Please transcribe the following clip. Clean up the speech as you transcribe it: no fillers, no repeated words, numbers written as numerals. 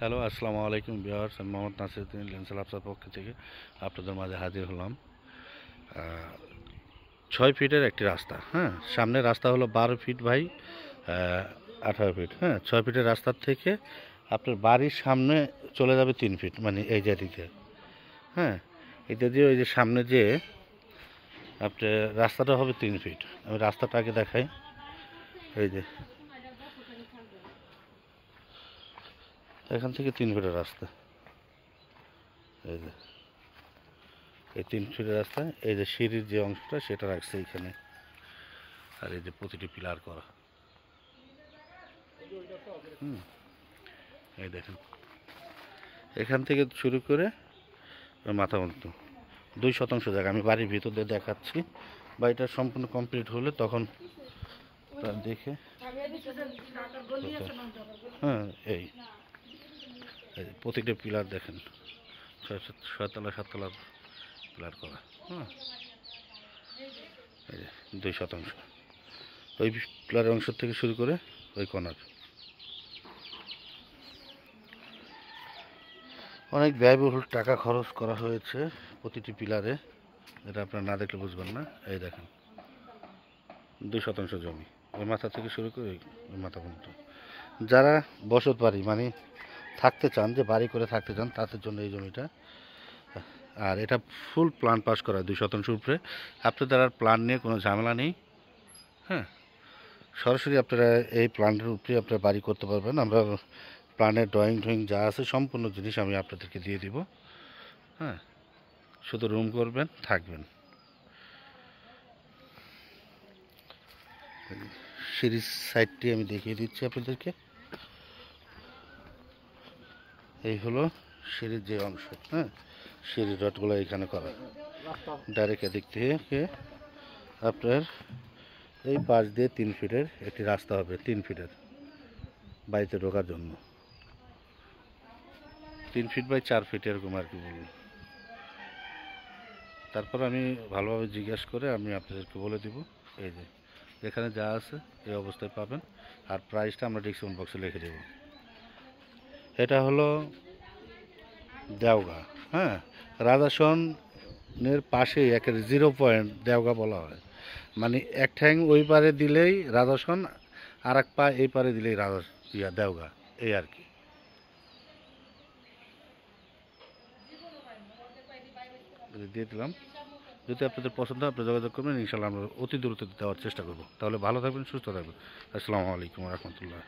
Hello, আসসালামু আলাইকুম viewers. আমি মোহাম্মদ নাসিরউদ্দিন লেন্সাল আফসার পক্ষ থেকে আপনাদের মাঝে হাজির হলাম। 6 ফিটের একটি রাস্তা। হ্যাঁ, সামনের রাস্তা হলো 12 ফিট বাই 18 ফিট। হ্যাঁ, 6 ফিটের রাস্তার থেকে আপনার বাড়ির সামনে চলে যাবে 3 ফিট, মানে এই জায়গাটিতে। হ্যাঁ, এটা দিয়ে ওই যে সামনে যে আপনার রাস্তাটা হবে 3 ফিট। আমি রাস্তাটা আগে দেখাই। এই যে এখান থেকে 3 ফিটের রাস্তা। এই যে এই 3 ফিটের রাস্তা, এই যে সিঁড়ির যে অংশটা সেটা রাখছে এইখানে, আর এই যে প্রতিটি পিলার করা। এই দেখেন, এখান থেকে শুরু করে মাথা পর্যন্ত 2% জায়গা আমি বাড়ির ভিতর দিয়ে দেখাচ্ছি। বাড়িটা সম্পূর্ণ কমপ্লিট হলে তখন তা দেখে। হ্যাঁ, এই প্রতিটা পিলার দেখেন, 6তলা 7তলা পিলার করা। হ্যাঁ, এই যে 2%, ওই পিলারের অংশ থেকে শুরু করে ওই কর্নার। অনেক ব্যয়বহুল টাকা খরচ করা হয়েছে প্রতিটি পিলারে, এটা আপনারা না দেখলে বুঝবেন না। এই দেখেন, 2% জমি, ওই মাথা থেকে শুরু করে ওই মাথা পর্যন্ত। যারা বসত বাড়ি মানে থাকতে চান, যে বাড়ি করে থাকতে চান, তাদের জন্য এই জমিটা। আর এটা ফুল প্ল্যান পাস করা 2% উপরে। আপনাদের আর প্ল্যান নিয়ে কোনো ঝামেলা নেই। হ্যাঁ, সরাসরি আপনারা এই প্ল্যানের উপরে আপনারা বাড়ি করতে পারবেন। আমরা প্ল্যানের ড্রয়িং যা আছে সম্পূর্ণ জিনিস আমি আপনাদেরকে দিয়ে দিব। হ্যাঁ, শুধু রুম করবেন, থাকবেন। সিঁড়ির সাইডটি আমি দেখিয়ে দিচ্ছি আপনাদেরকে। এই হলো সিঁড়ির যে অংশ। হ্যাঁ, সিঁড়ির রডগুলো এখানে করা। ডাইরেক্ট এদিক থেকে আপনার এই পাশ দিয়ে 3 ফিটের একটি রাস্তা হবে, 3 ফিটের বাড়িতে ঢোকার জন্য। 3 ফিট বাই 4 ফিট এরকম আর কি বলুন। তারপর আমি ভালোভাবে জিজ্ঞাসা করে আমি আপনাদেরকে বলে দিব। এই যে এখানে যা আছে এই অবস্থায় পাবেন, আর প্রাইসটা আমরা ডিসক্রিপশন বক্সে লিখে দেব। এটা হলো দেওগা। হ্যাঁ, রাজাসনের পাশেই একের 0 পয়েন্ট দেওগা বলা হয়। মানে এক ঠ্যাং ওই পারে দিলেই রাজাসন, আর এক পা এই পারে দিলেই দেওগা, এই আর কি। দিয়ে দিলাম। যদি আপনাদের পছন্দ হয় আপনি যোগাযোগ করবেন, ইনশাল্লাহ আমরা অতি দ্রুত দেওয়ার চেষ্টা করব। তাহলে ভালো থাকবেন, সুস্থ থাকবেন। আসসালামু আলাইকুম রহমতুল্লাহ।